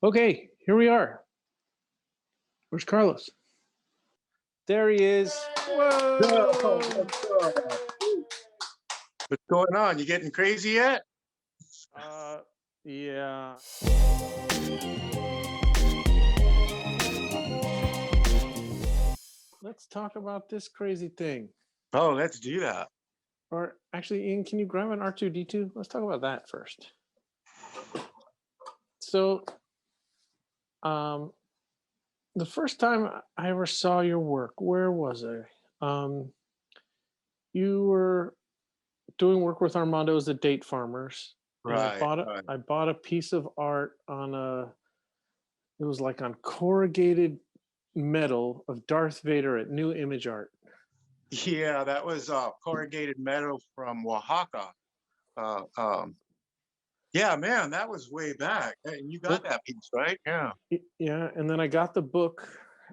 Okay, here we are. Where's Carlos? There he is. Yo, Whoa! what's up? What's going on? You getting crazy yet? Uh, yeah. Let's talk about this crazy thing. Oh, let's do that. Or actually, Ian, can you grab an R2D2? Let's talk about that first. So, um, the first time I ever saw your work, where was I? You were doing work with Armando's at Date Farmers, and Right, right. I bought a piece of art on a. It was like on corrugated metal of Darth Vader at New Image Art. Yeah, that was corrugated metal from Oaxaca. Uh, um, yeah, man, that was way back. And you got Well, that piece, right? Yeah. yeah, and then I got the book,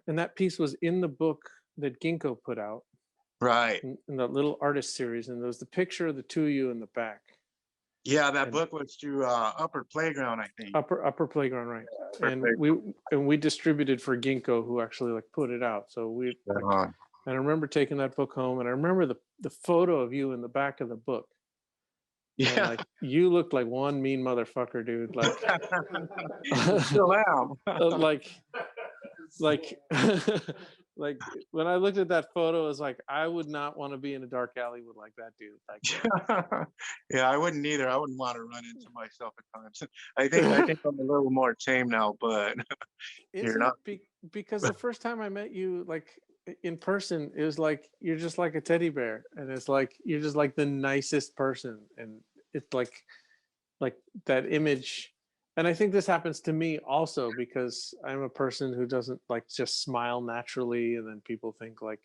and that piece was in the book that Ginkgo put out Right. in the little artist series, and there was the picture of the two of you in the back. Yeah, that And book was through Upper Playground, I think. upper playground, right? Upper And we distributed for Ginkgo, who actually like put it out. So we like, Playground. and I remember taking that book home, and I remember the photo of you in the back of the book. And Yeah. like you looked like one mean motherfucker, dude. Like, Still am. like, like, like when I looked at that photo, it's like I would not want to be in a dark alley with like that dude. Like, Yeah, I wouldn't either. I wouldn't want to run into myself at times. I think I'm a little more tame now, but is you're not. it because the first time I met you, like in person, it was like you're just like a teddy bear, and it's like you're just like the nicest person, and it's like that image. And I think this happens to me also because I'm a person who doesn't like just smile naturally, and then people think like,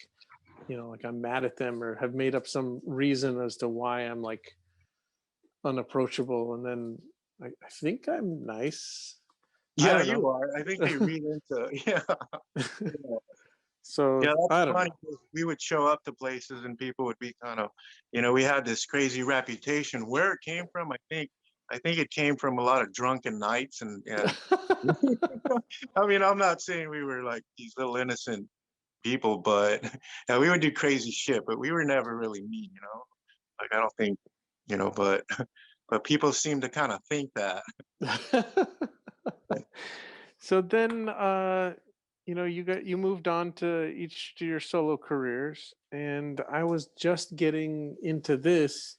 like I'm mad at them or have made up some reason as to why I'm like unapproachable, and then I think I'm nice. I Yeah, don't you know. are. I think they read into. Yeah, yeah, So yeah. That's I don't funny. know. 'Cause we would show up to places and people would be kind of, we had this crazy reputation. Where it came from, I think it came from a lot of drunken nights and. I mean, I'm not saying we were like these little innocent people, but yeah, we would do crazy shit, but we were never really mean. Like I don't think, but but people seem to kind of think that. So then you moved on to each to your solo careers, and I was just getting into this,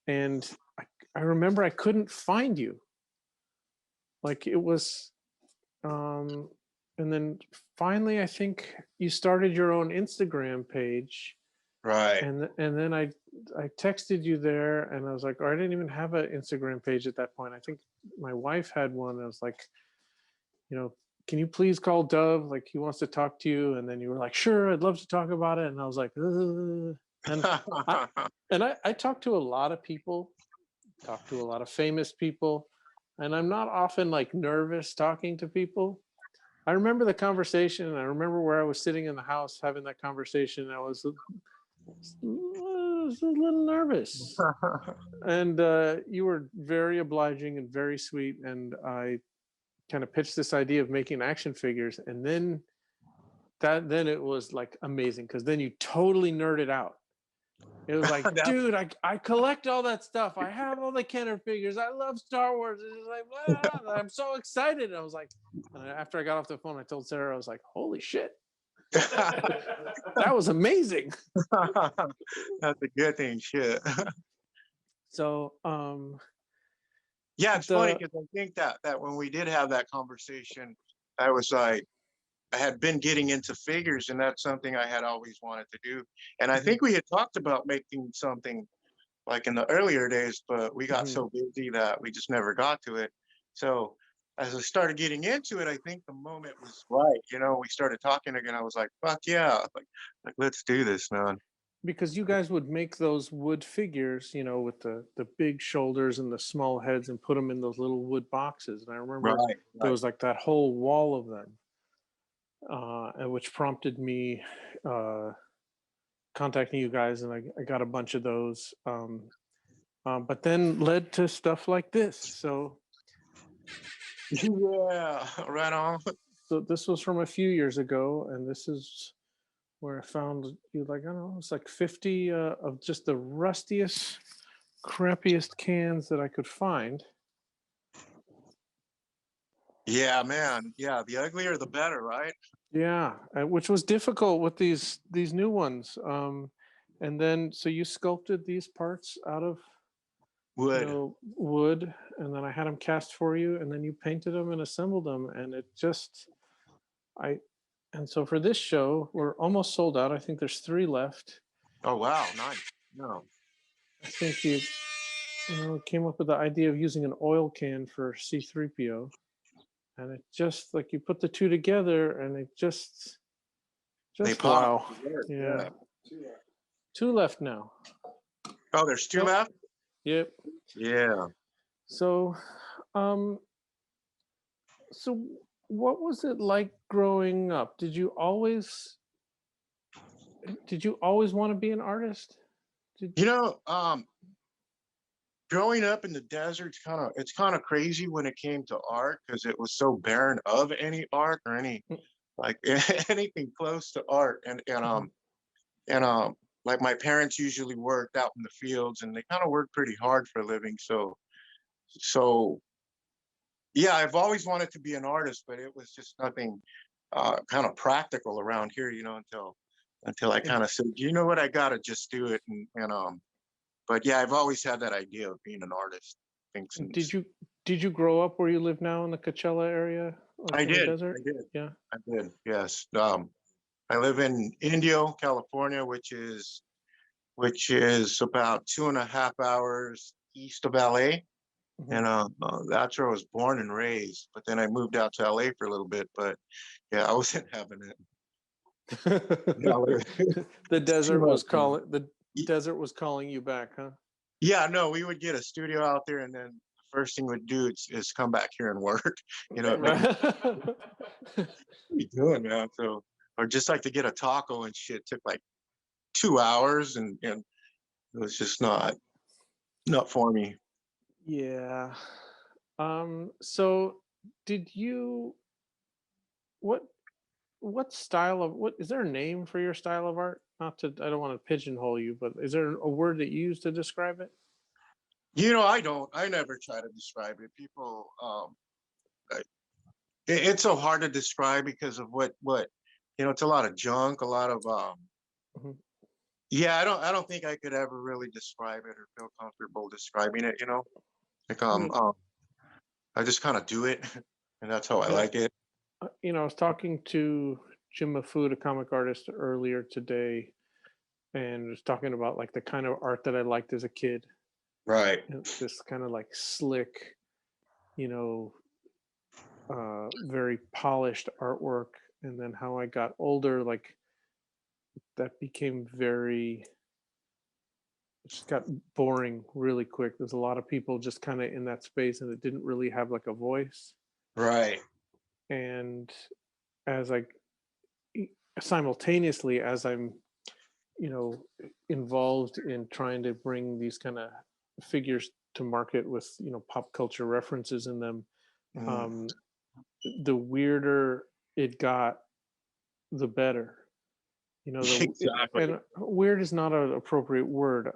and I remember I couldn't find you. Like it was and then finally I think you started your own Instagram page, Right. and then I texted you there, and I was like, I didn't even have an Instagram page at that point. I think my wife had one. I was like, can you please call Dove? Like he wants to talk to you. And then you were like, sure, I'd love to talk about it. And I was like, ugh. And I talked to a lot of people, talked to a lot of famous people, and I'm not often like nervous talking to people. I remember the conversation, and I remember where I was sitting in the house having that conversation. I was a little nervous, and you were very obliging and very sweet, and I kind of pitched this idea of making action figures, and then it was like amazing because then you totally nerded out. It was like, That- dude, I collect all that stuff. I have all the Kenner figures. I love Star Wars. It's like, I'm so excited. And I was like, after I got off the phone, I told Sarah, I was like, holy shit, that was amazing. That's a good thing. Shit. So, Yeah, it's funny because I think that when we did have that conversation, I was like, I had been getting into figures, and that's something I had always wanted to do. And I think we had talked about making something like in the earlier days, but we got so busy that we just never got to it. So as I started getting into it, I think the moment was right. We started talking again. I was like, fuck yeah, like let's do this, man. because you guys would make those wood figures, with the big shoulders and the small heads, and put them in those little wood boxes. And I remember Right, there right. was like that whole wall of them, which prompted me contacting you guys, and I got a bunch of those. But then led to stuff like this. So Yeah, right on. So this was from a few years ago, and this is where I found you. Like, I don't know, it's like 50 of just the rustiest, crappiest cans that I could find. Yeah, man. Yeah, the uglier the better, right? Yeah, which was difficult with these new ones. And then so you sculpted these parts out of, Wood. wood, and then I had them cast for you, and then you painted them and assembled them, and it just I and so for this show, we're almost sold out. I think there's 3 left. Oh wow, nice. No. I think came up with the idea of using an oil can for C3PO, and it just like you put the two together, and it They just pop. wow. Yeah, 2 left now. Oh, there's 2 So left? yep. Yeah. So, um, so what was it like growing up? Did you always want to be an artist? Did You know, growing up in the desert's it's kind of crazy when it came to art because it was so barren of any art or any mm, like anything close to art. mhm. And like my parents usually worked out in the fields and they kind of worked pretty hard for a living. So yeah, I've always wanted to be an artist, but it was just nothing kind of practical around here, until I And kind of said, you know what, I gotta just do it. But yeah, I've always had that idea of being an artist. I think did since you grow up where you live now in the Coachella area, like I in the did, desert? I did, Yeah. I did. Yes, I live in Indio, California, which is about 2.5 hours east of LA. Mhm. And that's where I was born and raised. But then I moved out to LA for a little bit. But yeah, I wasn't having it. Yeah, The it's too desert was much. calling the desert was calling you back, huh? Yeah, no, we would get a studio out there, and then the first thing we'd do is come back here and work. Like Right. what are you doing, man? So, or just like to get a taco and shit took like 2 hours, and it was just not for me. Yeah. So did you what what style of what is there a name for your style of art? Not to I don't want to pigeonhole you, but is there a word that you use to describe it? I don't. I never try to describe it. People, it's so hard to describe because of what it's a lot of junk, a lot of Mhm. yeah, I don't think I could ever really describe it or feel comfortable describing it. Like I mean, I just kind of do it and that's how I yeah, like it. I was talking to Jim Mafood, a comic artist, earlier today, and was talking about like the kind of art that I liked as a kid, Right. and this kind of like slick, you know, very polished artwork, and then how I got older, like that became very it just got boring really quick. There's a lot of people just kind of in that space, and it didn't really have like a voice. Right. And as I simultaneously as I'm you know involved in trying to bring these kind of figures to market with pop culture references in them, Mm. um, the weirder it got, the better. Exactly. And weird is not an appropriate word.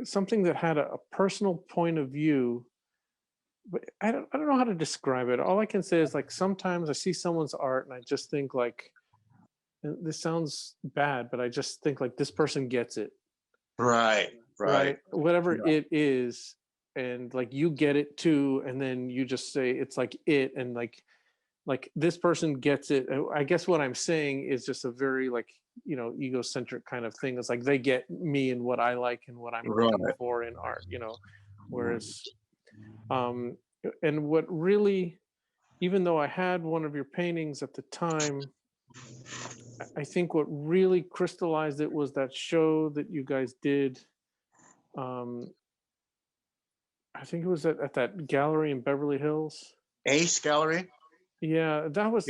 Something that had a personal point of view, but I don't know how to describe it. All I can say is like sometimes I see someone's art and I just think like, and this sounds bad, but I just think like this person gets it, Right. Right. right? Whatever Yeah. it is, and like you get it too, and then you just say it's like it, and like this person gets it. I guess what I'm saying is just a very like egocentric kind of thing. It's like they get me and what I like and what I'm looking Right. for in art, whereas um and what really, even though I had one of your paintings at the time, I think what really crystallized it was that show that you guys did. um I think it was at that gallery in Beverly Hills. Ace Gallery. Yeah, Yeah. that was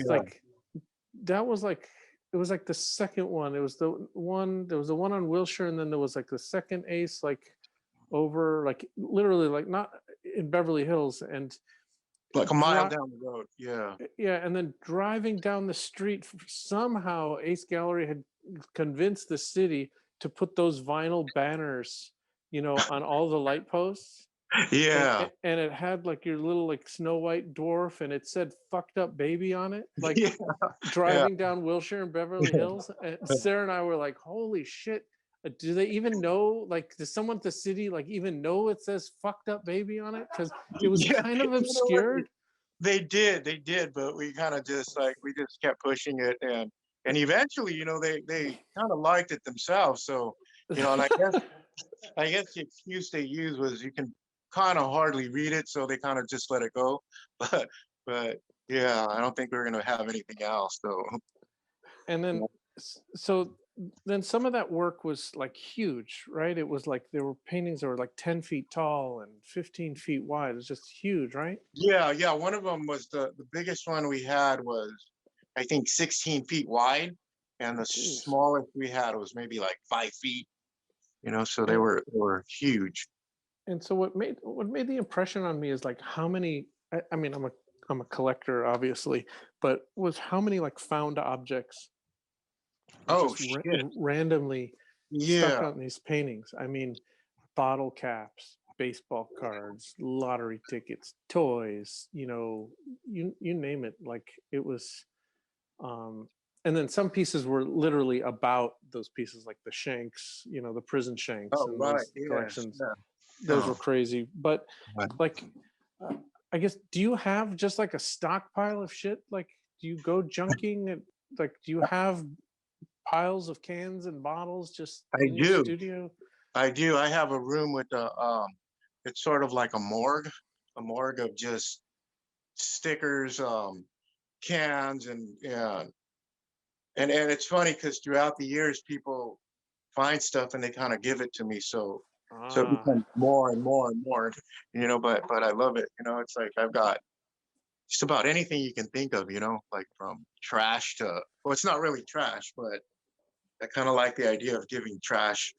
like it was like the second one. It was the one there was the one on Wilshire, and then there was like the second Ace, like over like literally like not in Beverly Hills. And like a mile down the road. Yeah. Yeah, and then driving down the street, somehow Ace Gallery had convinced the city to put those vinyl banners, on all the light posts. And, Yeah. and it had like your little like Snow White dwarf, and it said "fucked up baby" on it, like Yeah. Yeah. driving down Wilshire and Beverly Hills. And Sarah and I were like, "Holy shit! Do they even know? Like, does someone at the city like even know it says "fucked up baby" on it? Because it was Yeah. kind of You know what? obscured. They did, but we kind of just like we just kept pushing it, and eventually, they kind of liked it themselves. So, and I guess the excuse they used was you can kind of hardly read it, so they kind of just let it go. But but yeah, I don't think we're gonna have anything else though. And then so then some of that work was like huge, right? It was like there were paintings that were like 10 feet tall and 15 feet wide. It was just huge, right? Yeah, yeah. One of them was the biggest one we had was I think 16 feet wide, and the Jeez. smallest we had was maybe like 5 feet. So they And were huge. and so what made the impression on me is like how many, I mean, I'm a collector obviously, but was how many like found objects Oh just shit. randomly stuck Yeah. on these paintings. I mean, bottle caps, baseball cards, lottery tickets, toys, you name it. Like it was, um, and then some pieces were literally about those pieces, like the shanks, the prison shanks Oh and right. those Yes. collections. Yeah. Those were Oh. crazy. But Right. like, uh, I guess, do you have just like a stockpile of shit? Like, do you go junking and like, do you have piles of cans and bottles just I in your do. studio? I do. I have a room with it's sort of like a morgue of just stickers, cans, and yeah. And it's funny because throughout the years, people find stuff and they kind of give it to me. So it Ah, becomes more and more and more, but I love it. It's like I've got just about anything you can think of, like from trash to, well, it's not really trash, but I kind of like the idea of giving trash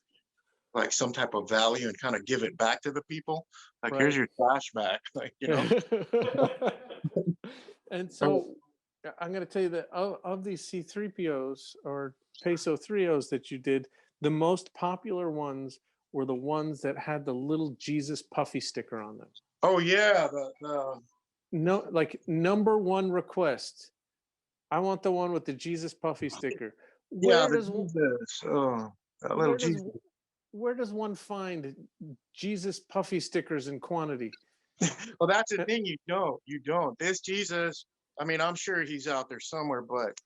like some type of value and kind of give it back to the people. Like, here's right. your trash back, like. And Oh, so I'm going to tell you that of these C3POs or Peso 3Os that you did, the most popular ones were the ones that had the little Jesus puffy sticker on them. oh yeah, the No, like number one request. I want the one with the Jesus puffy sticker. yeah, Where the does Jesus. Oh, that little where does Jesus. where does one find Jesus puffy stickers in quantity? Well, that's the thing. You don't. This Jesus. I mean, I'm sure he's out there somewhere, but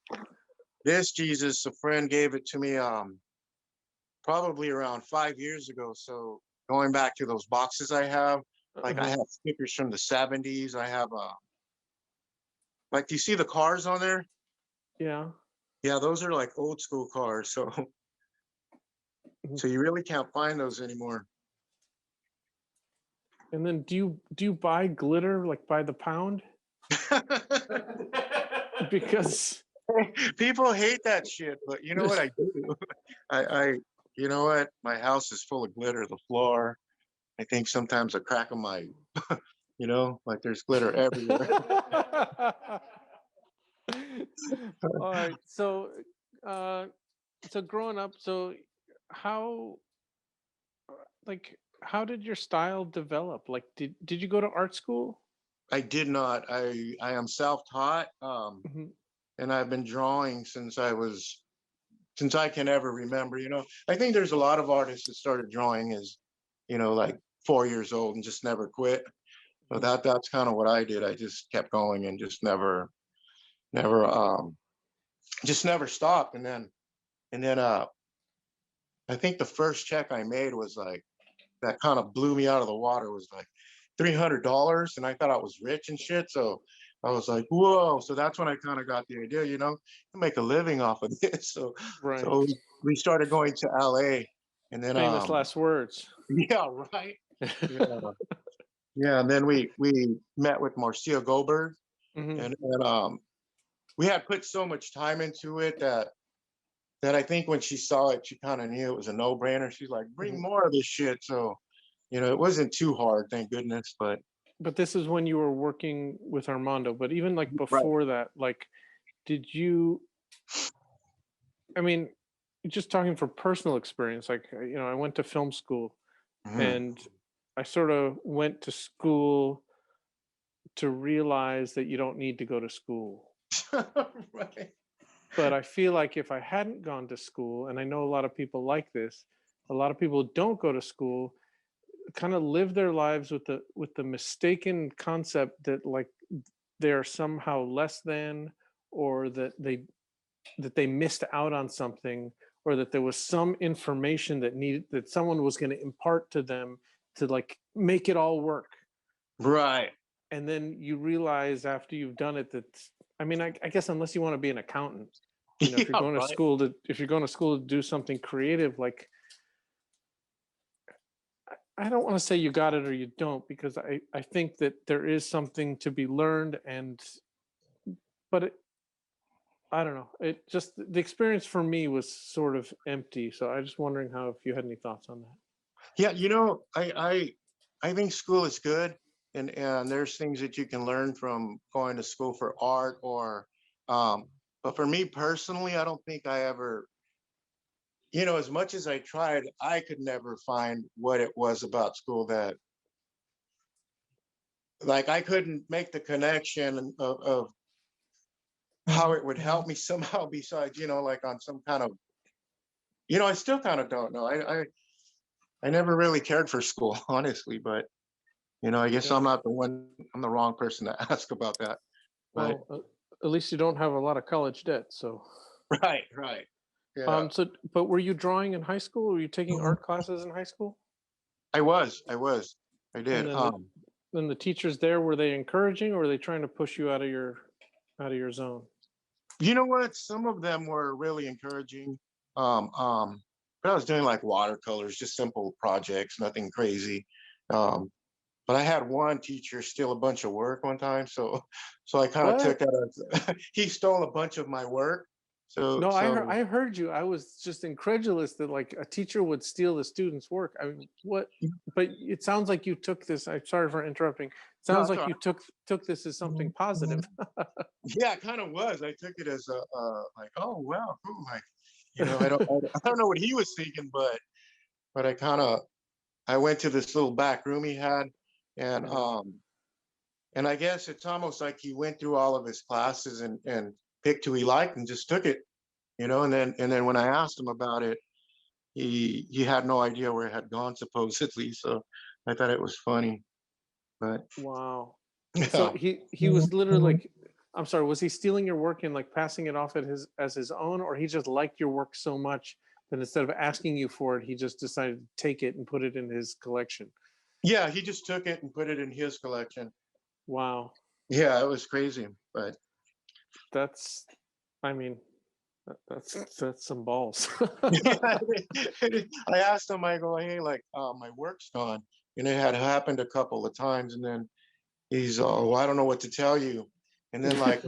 this Jesus, a friend gave it to me. Probably around 5 years ago. So going back to those boxes I have, like I Uh-huh. have stickers from the '70s. I have like, do you see the cars on there? Yeah. Yeah, those are like old school cars. So Mhm. so you really can't find those anymore. And then do you buy glitter like by the pound? Because People hate that shit, but you know what I do? I you know what? My house is full of glitter, the floor. I think sometimes a crack of my, like there's glitter everywhere. all right. Uh so growing up, so how how did your style develop? Like did you go to art school? I did not. I am self-taught, Mhm. and I've been drawing since I can ever remember. I think there's a lot of artists that started drawing as, like 4 years old and just never quit. So Mhm. that's kind of what I did. I just kept going and just never, just never stopped. And then I think the first check I made was like that kind of blew me out of the water. Was like $300, and I thought I was rich and shit. So I was like, whoa. So that's when I kind of got the idea, to make a living off of this. So Right. so we started going to LA, and then Famous last words. yeah, right. Yeah. Yeah, and then we met with Marcia Goldberg, Mhm. and we had put so much time into it that I think when she saw it, she kind of knew it was a no-brainer. She's like, bring Mhm. more of this shit. So, it wasn't too hard, thank goodness. But but this is when you were working with Armando, but even like Right. before that, like, did you, I mean, just talking from personal experience, like, I went to film school Mhm. and I sort of went to school to realize that you don't need to go to school. Right. But I feel like if I hadn't gone to school, and I know a lot of people like this, a lot of people don't go to school, kind of live their lives with the mistaken concept that like they're somehow less than, or that they missed out on something, or that there was some information that someone was going to impart to them to like make it all work. Right. And then you realize after you've done it that, I mean, I guess unless you want to be an accountant, if you're Yeah, going to right. school to if you're going to school to do something creative, like, I don't want to say you got it or you don't, because I think that there is something to be learned, and but I don't know. It just, the experience for me was sort of empty. So I just wondering how, if you had any thoughts on that. Yeah, I think school is good, and there's things that you can learn from going to school for art or um but for me personally, I don't think I ever, as much as I tried, I could never find what it was about school that, like, I couldn't make the connection of how it would help me somehow besides, like on some kind of, I still kind of don't know. I never really cared for school, honestly, but I guess Yeah. I'm the wrong person to ask about that. But Well, at least you don't have a lot of college debt. So, right, right. Yeah. but were you drawing in high school? Were you taking art classes in high school? I And did. then the teachers there, were they encouraging, or were they trying to push you out of your zone? You know what? Some of them were really encouraging. Um, um, but I was doing like watercolors, just simple projects, nothing crazy. Um, but I had one teacher steal a bunch of work one time, so I kind of took What? that as he stole a bunch of my work. So No, so I heard you. I was just incredulous that like a teacher would steal the student's work. I mean, what? But it sounds like you took this. I'm sorry for interrupting. no, Sounds it's like all you took this as something positive. Yeah, it kind of was. I took it as a like, oh wow, cool. Like, I don't know what he was thinking, but I went to this little back room he had, and Uh-huh. and I guess it's almost like he went through all of his classes and picked who he liked and just took it, and then when I asked him about it, he had no idea where it had gone supposedly. So I thought it was funny, but Wow. So yeah. he was literally like, I'm sorry, was he stealing your work and like passing it off at his as his own, or he just liked your work so much that instead of asking you for it, he just decided to take it and put it in his collection? Yeah, he just took it and put it in his collection. Wow. Yeah, it was crazy, but That's, I mean, that's some balls. I asked him, I go, hey, like, my work's gone. And it had happened a couple of times. And then he's, oh, I don't know what to tell you. And then like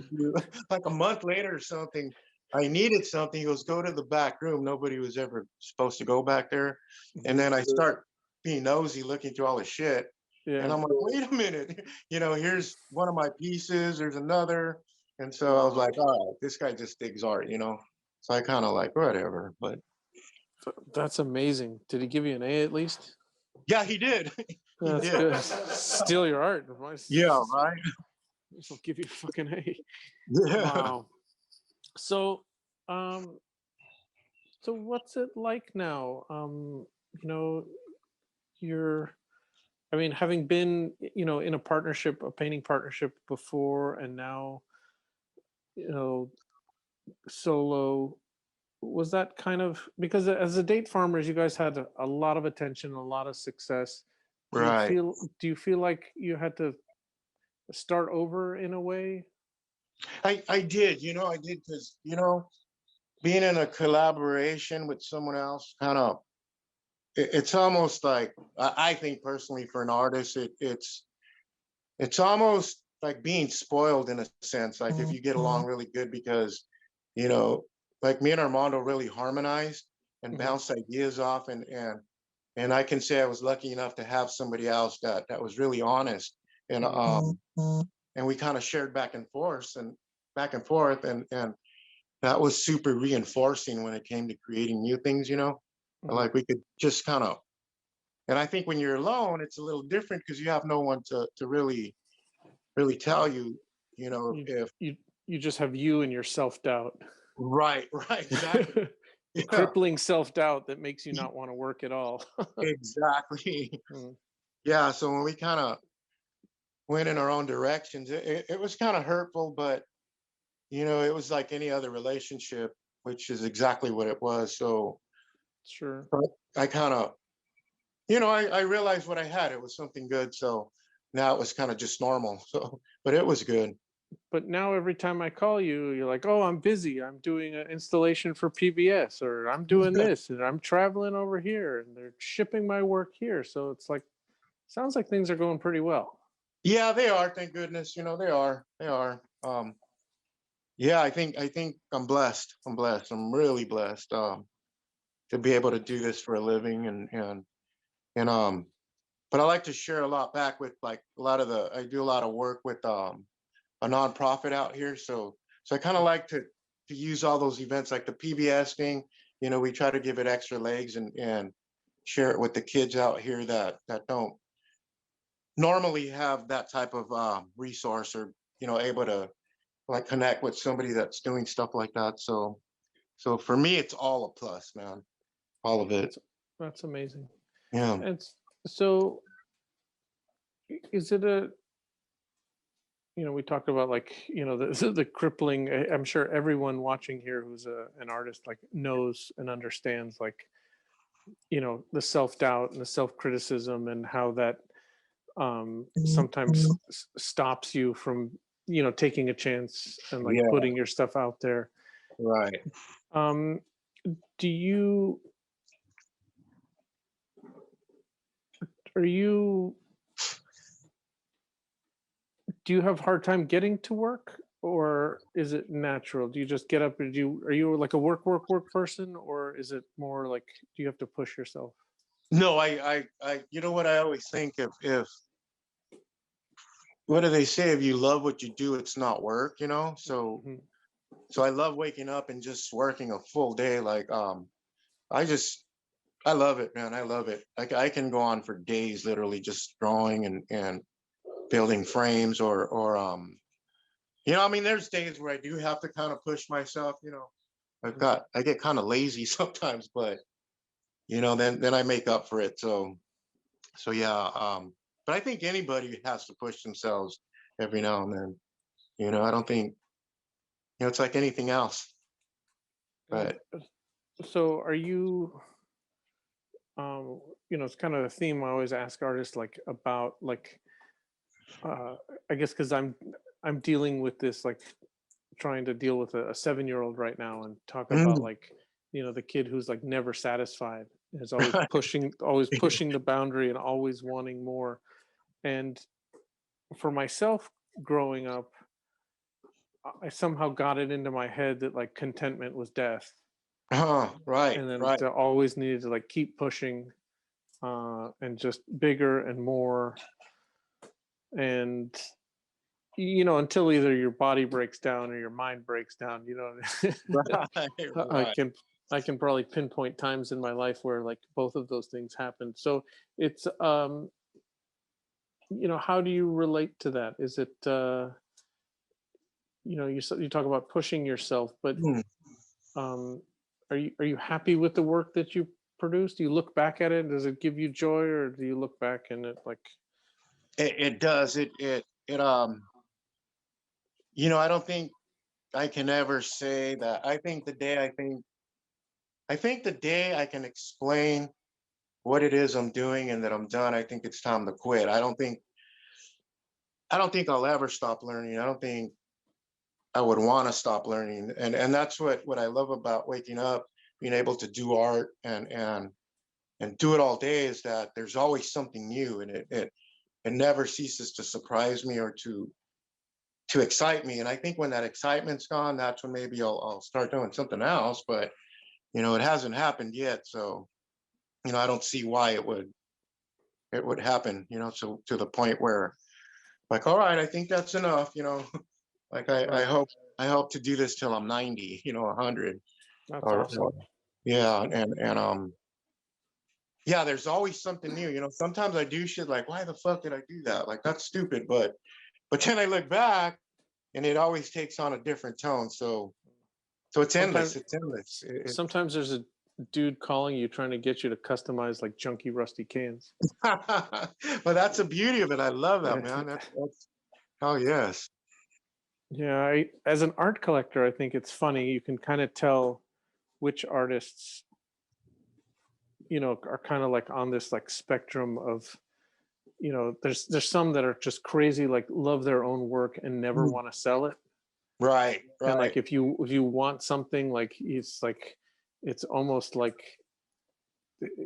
like a month later or something, I needed something. He goes, go to the back room. Nobody was ever supposed to go back there. And Mhm. then I start being nosy, looking through all the shit. And Yeah. I'm like, wait a minute, here's one of my pieces, there's another. And so I was like, Wow. oh, this guy just digs art. So I kind of like, whatever. But That's amazing. Did he give you an A at least? yeah, he did. He That's did. good. Steal your art. Yeah, right. I'll give you a fucking A. Yeah. Wow. So, um, so what's it like now? You know, you're, I mean, having been, in a partnership, a painting partnership before, and now, you know, solo, was that kind of, because as a Date Farmers, you guys had a lot of attention, a lot of success. Right. Do you feel like you had to start over in a way? I did, I did because, being in a collaboration with someone else kind of, it's almost like, I think personally for an artist, it's almost like being spoiled in a sense. Like if you get along really good because, you know, like me and Armando really harmonized and Hmm. bounced ideas off, and I can say I was lucky enough to have somebody else that was really honest and and we kind of shared back and forth, and that was super reinforcing when it came to creating new things, you know. Mhm. Like we could just kind of, and I think when you're alone, it's a little different because you have no one to really tell you, you know, You if you you just have you and your self-doubt. right, right, exactly. The Yeah, crippling self-doubt that makes you not want to work at all. exactly. Mm, Yeah, so when we kind of went in our own directions, it was kind of hurtful, but you know, it was like any other relationship, which is exactly what it was. So sure. but I kind of, you know, I realized what I had. It was something good. So now it was kind of just normal. So, but it was good. But now every time I call you, you're like, "Oh, I'm busy. I'm doing an installation for PBS, or I'm doing this, and I'm traveling over here, and they're shipping my work here." So it's like, sounds like things are going pretty well. Yeah, they are. Thank goodness. You know, they are. They are. Yeah, I think I'm blessed. I'm blessed. I'm really blessed to be able to do this for a living, and but I like to share a lot back with like a lot of the I do a lot of work with a nonprofit out here. So I kind of like to use all those events like the PBS thing. You know, we try to give it extra legs and share it with the kids out here that don't normally have that type of resource or you know able to like connect with somebody that's doing stuff like that. So for me, it's all a plus, man. All of it. That's that's amazing. Yeah. And so, is it a, we talked about, like, the crippling. I'm sure everyone watching here who's an artist, like, knows and understands, like, the self-doubt and the self-criticism, and how that sometimes stops you from taking a chance and, like, Yeah. putting your stuff out there. Right. um do you are you do you have hard time getting to work, or is it natural? Do you just get up, and are you like a work person, or is it more like, do you have to push yourself? No, you know what I always think if what do they say? If you love what you do, it's not work, you know? Mhm. So I love waking up and just working a full day. Like, I just, I love it, man. I love it. I can go on for days, literally just drawing and building frames you know, I mean, there's days where I do have to kind of push myself, you know, Mhm. I get kind of lazy sometimes, but you know, then I make up for it. So yeah, but I think anybody has to push themselves every now and then. You know, I don't think, you know, it's like anything else. And But so, are you, it's kind of a theme I always ask artists, like, about, like, uh I guess because I'm dealing with this, like, trying to deal with a 7-year-old right now, and talk about, mm, like, the kid who's, like, never satisfied, is always pushing the boundary and always wanting more. And for myself, growing up, I somehow got it into my head that, like, contentment was death, right, and then right. to always needed to, like, keep pushing, and just bigger and more. And until either your body breaks down or your mind breaks down. Right, I right. can I can probably pinpoint times in my life where, like, both of those things happened. So it's, how do you relate to that? Is it, you talk about pushing yourself, but, Mm. um are you happy with the work that you produce? Do you look back at it? Does it give you joy, or do you look back and it, like, It does. You know, I don't think I can ever say that. I think the day I can explain what it is I'm doing and that I'm done, I think it's time to quit. I don't think I'll ever stop learning. I don't think I would want to stop learning. And that's what I love about waking up, being able to do art and do it all day is that there's always something new and it never ceases to surprise me or to excite me. And I think when that excitement's gone, that's when maybe I'll start doing something else. But you know, it hasn't happened yet. So, you know, I don't see why it would happen, you know, so to the point where like, all right, I think that's enough, like Right. I hope to do this till I'm 90, 100, That's or awesome. yeah, and yeah, there's always something new, sometimes I do shit like, why the fuck did I do that? Like, that's stupid, but then I look back and it always takes on a different tone. So it's endless. Sometimes, It's endless. sometimes there's a dude calling you trying to get you to customize like junky rusty cans. But that's the beauty of it. I love that, man. That's oh yes. Yeah, as an art collector, I think it's funny. You can kind of tell which artists, are kind of like on this like spectrum of, there's some that are just crazy, like love their own work and never Mm, want to sell it. right, And right. like if you want something, like it's almost like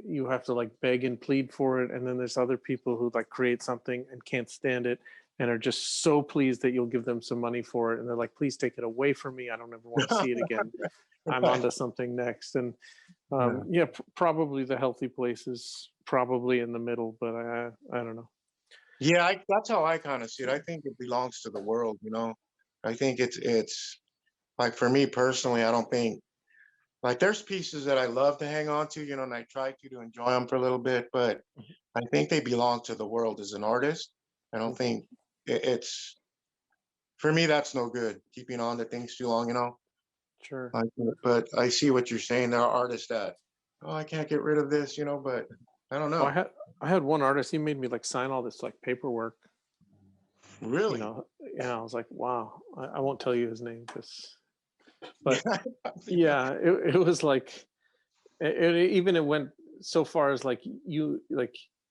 you have to like beg and plead for it. And then there's other people who like create something and can't stand it and are just so pleased that you'll give them some money for it, and they're like, please take it away from me, I don't ever want to see it again, I'm Right. onto something next. And Yeah. yeah, probably the healthy place is probably in the middle, but I don't know. Yeah, that's how I kind of see it. I think it belongs to the world, I think it's like for me personally, I don't think like there's pieces that I love to hang on to, and I try to enjoy them for a little bit, but I think they belong to the world as an artist. I don't think it's for me, that's no good. Keeping on to things too long. Sure. Like, but I see what you're saying. There are artists that, oh, I can't get rid of this, but I don't Well, know. I had one artist, he made me like sign all this like paperwork, Really? and I was like, wow, I won't tell you his name because, Yeah. but yeah, it was like even it went so far as like you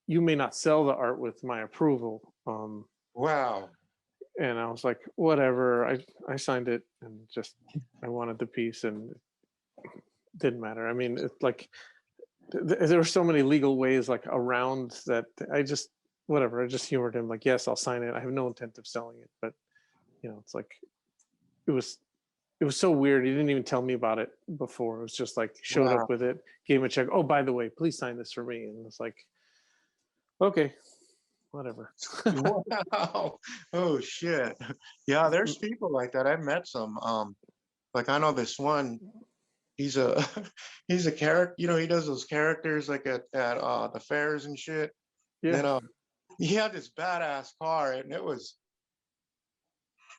may not sell the art with my approval. Wow. And I was like, whatever. I signed it and just I wanted the piece and it didn't matter. I mean, it's like there were so many legal ways like around that. I just whatever. I just humored him like, yes, I'll sign it. I have no intent of selling it, but it's like it was it was so weird. He didn't even tell me about it before. It was just like showed up Wow. with it, gave him a check. Oh, by the way, please sign this for me. And it's like, okay, whatever. Wow. Oh shit. Yeah, there's people like that. I've met some. Like I know this one, he's a he's a character, he does those characters like at the fairs and shit. Yeah. And he had this badass car and it was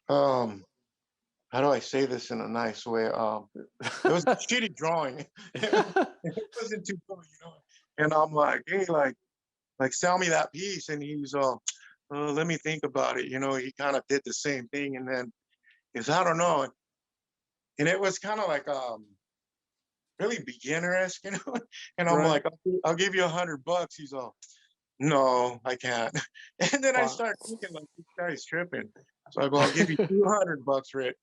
um how do I say this in a nice way? It was a shitty drawing. It wasn't too cool. And I'm like, hey, like sell me that piece. And he's let me think about it. He kind of did the same thing and then is I don't know. And it was kind of like really beginner-esque. And I'm Right. like, I'll give you $100. He's all, no, I can't. And then I Wow. start thinking like this guy's tripping. So I go, I'll give you $200 for it.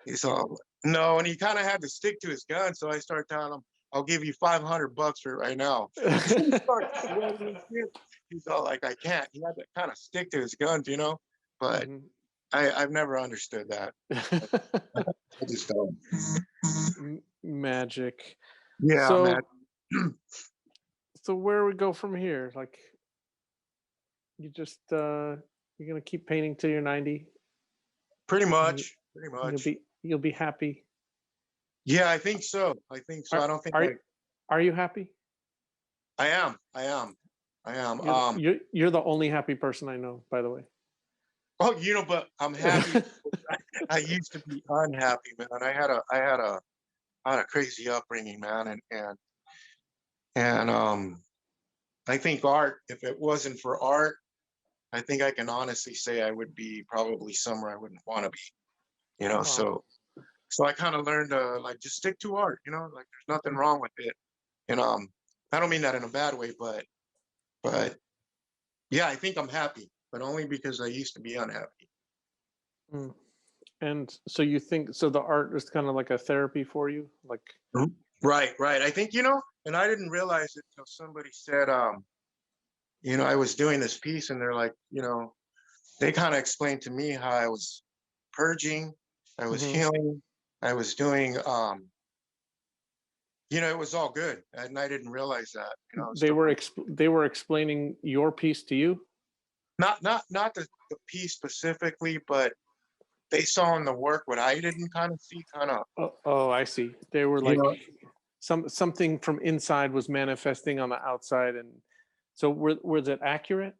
He's all, no, and he kind of had to stick to his gun. So I start telling him, I'll give you $500 for it right now. He starts sweating and shit. He's all like, I can't. He had to kind of stick to his guns. But Mhm. I've never understood that. I just don't. Magic. Yeah, man. So so where we go from here? Like you just you're gonna keep painting till you're 90 Pretty and much. Pretty you'll much. be happy. Yeah, I think so. I think so. I Are don't think are I are you happy? I am. I am. I am. You're the only happy person I know, by the way. Oh, but I'm happy. I used to be unhappy, man. I had a crazy upbringing, man, and I think art. If it wasn't for art, I think I can honestly say I would be probably somewhere I wouldn't want to be. Wow. So I kind of learned to like just stick to art. Like there's nothing wrong with it. And I don't mean that in a bad way, but yeah, I think I'm happy, but only because I used to be unhappy. Mm. And so you think so the art is kind of like a therapy for you? Like Mhm. Right, right. I think, and I didn't realize it until somebody said, I was doing this piece and they're like, they kind of explained to me how I was purging, I was mhm. healing, I was doing, it was all good. And I didn't realize that, They so were they were explaining your piece to you? not the piece specifically, but they saw in the work what I didn't kind of see, kind of, Oh, I see. They were you like know. something from inside was manifesting on the outside, and so was it accurate?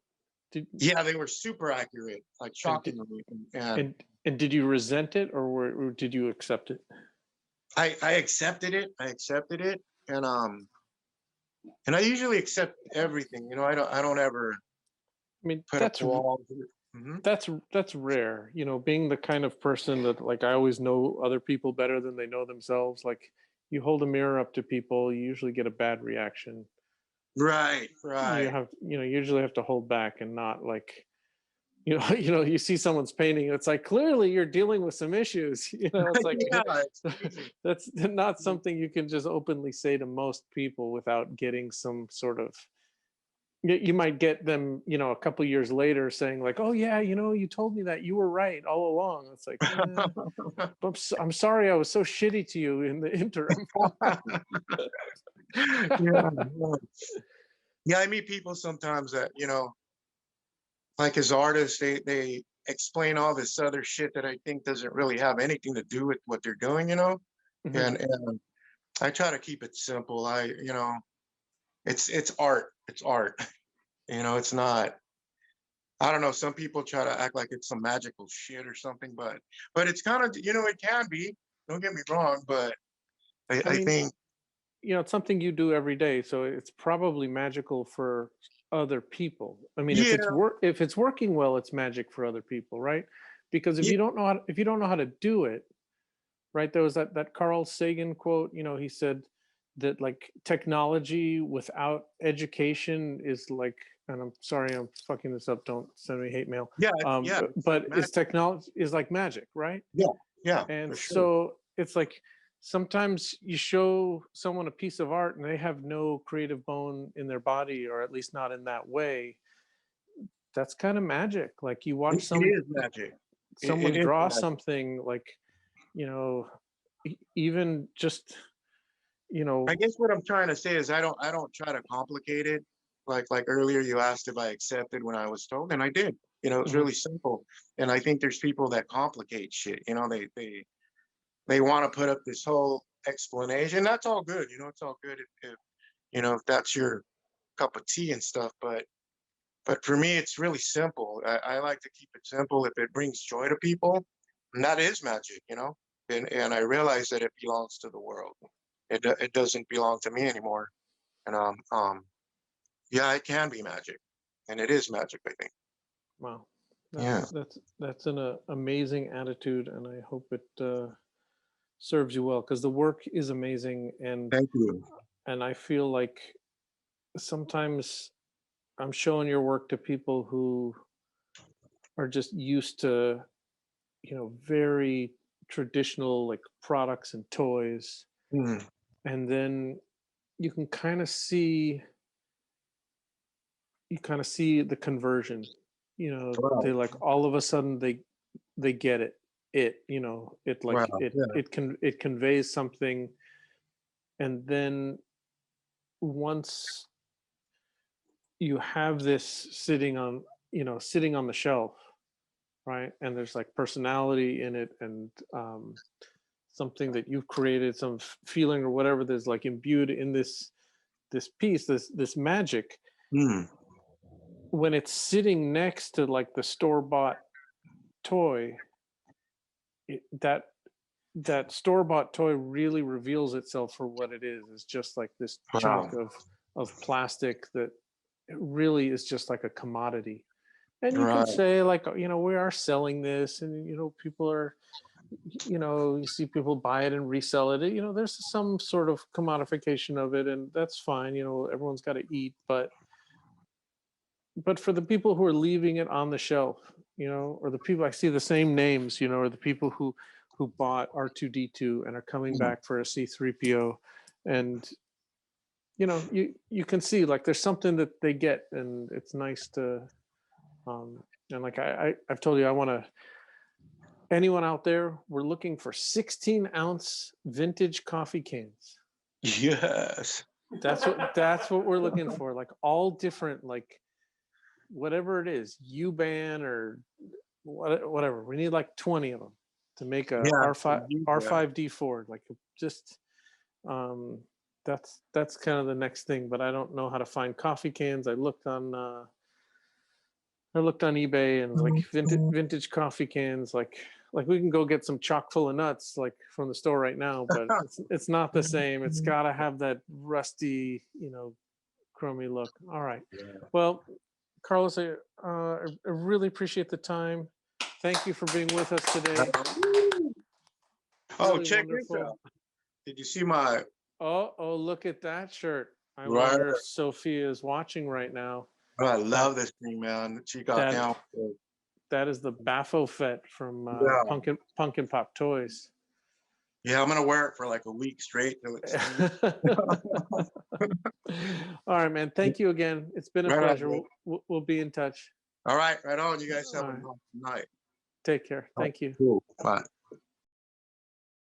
Did Yeah, they were super accurate, like and shockingly, and and and did you resent it, or did you accept it? I accepted it. I accepted it, and I usually accept everything. You know, I don't ever I mean, put up walls. Hmm. that's rare. Being the kind of person that like I always know other people better than they know themselves. Like you hold a mirror up to people, you usually get a bad reaction. Right, You right. have you usually have to hold back and not like you see someone's painting, it's like clearly you're dealing with some issues. It's like Yeah, it's crazy. that's not something you can just openly say to most people without getting some sort of you might get them, a couple years later saying like, "Oh yeah, you told me that you were right all along." It's like, I'm sorry I was so shitty to you in the interim. Yeah, yeah. Yeah, I meet people sometimes that, like as artists, they explain all this other shit that I think doesn't really have anything to do with what they're doing, Mhm. and I try to keep it simple. It's art. It's art. It's not. I don't know. Some people try to act like it's some magical shit or something, but it's kind of, it can be. Don't get me wrong, but I I mean, think, it's something you do every day, so it's probably magical for other people. I mean, if yeah, if it's working well, it's magic for other people, right? Because yeah, if you don't know how to do it, right? There was that Carl Sagan quote. He said that like technology without education is like, and I'm sorry I'm fucking this up. Don't send me hate mail. yeah, yeah. It's like But is magic. technology is like magic, right? Yeah, yeah, And for sure. so it's like sometimes you show someone a piece of art and they have no creative bone in their body, or at least not in that way. That's kind of magic. Like you watch It is magic. It someone is draw magic. something like, you know, even just, you I know, guess what I'm trying to say is I don't try to complicate it. Like earlier you asked if I accepted when I was told, and I did. It was mhm. really simple. And I think there's people that complicate shit. They want to put up this whole explanation. That's all good. It's all good if that's your cup of tea and stuff. But for me, it's really simple. I like to keep it simple. If it brings joy to people, and that is magic. And I realize that it belongs to the world. It doesn't belong to me anymore. And yeah, it can be magic, and it is magic, I think. Wow. Yeah. That's an amazing attitude, and I hope it serves you well because the work is amazing, Thank you. and I feel like sometimes I'm showing your work to people who are just used to, very traditional like products and toys. Mm, And then you can kind of see the conversion. They wow. like all of a sudden they get it. It Wow. like it Yeah. it conveys something, and then once you have this sitting on the shelf, right? And there's like personality in it, and something that you've created, some feeling or whatever that's like imbued in this piece, this magic. Mm, When it's sitting next to like the store bought toy, that store bought toy really reveals itself for what it is. It's just like this chunk wow. of plastic that it really is just like a commodity. And you can Right. say like, we are selling this, and people are, you see people buy it and resell it. There's some sort of commodification of it, and that's fine. Everyone's got to eat, but for the people who are leaving it on the shelf, or the people I see the same names, or the people who bought R2D2 and are coming Mm, back for a C3PO, and you can see like there's something that they get, and it's nice to and like I've told you, I want to, anyone out there, we're looking for 16-ounce vintage coffee cans. yes. That's what we're looking for. Like all different, like whatever it is, U-band or whatever. We need like 20 of them to make a Yeah, R5 indeed, R5D Ford. Like just that's kind of the next thing. But I don't know how to find coffee cans. I looked on eBay and like vintage coffee cans. Like we can go get some chock full of nuts like from the store right now, but it's not the same. It's got to have that rusty, chromy look. All right. Well, Carlos, I really appreciate the time. Thank you for being with us today. Oh, Really check this wonderful. out. Did you see my? Oh, look at that shirt. I Right. wonder if Sophia is watching right now. Oh, I love this thing, man. She got down. That is the Baphomet from Yeah. Pumpkin Pop Toys. Yeah, I'm gonna wear it for like a week straight. All right, man. Thank you again. It's been a pleasure. We'll be in touch. All right, right on. You guys have a nice night. Take care. Thank you. Cool. Bye.